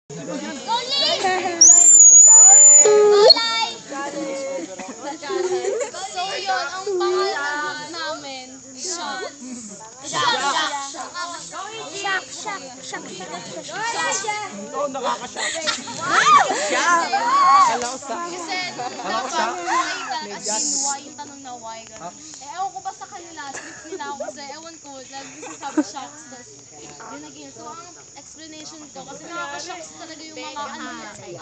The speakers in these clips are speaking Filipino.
So yun, ang pangalan namin, Shock. Oo, nakaka-shock. Kasi nakakita, as in, why, yung tanong na why, gano'n. Ewan ko ba sa kanila, trip nila ako kasi, ewan ko, nagsasabi shocks, tapos yun naging. So, ang explanation ko, kasi nakaka-shocks talaga yung mga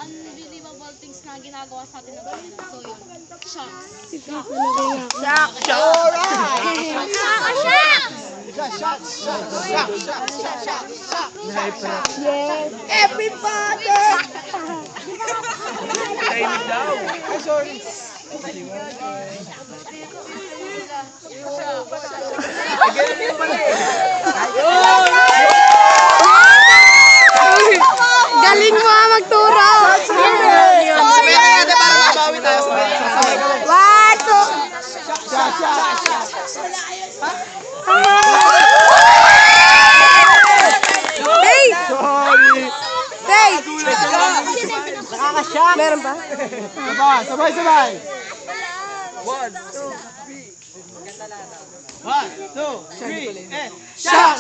unbelievable things na ginagawa sa atin ng kanila. So, yun, shocks. Everybody! Tahimik daw. Ay, sorry. Ganun din pala eh. Galing mo magturo! Sabay natin para mabawi tayo. One, two! Hey! Sorry. Hey! Nakaka-shock. Meron ba? Sabay. 1, 2, 3, and shock!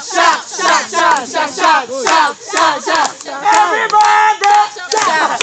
Everybody! Shock!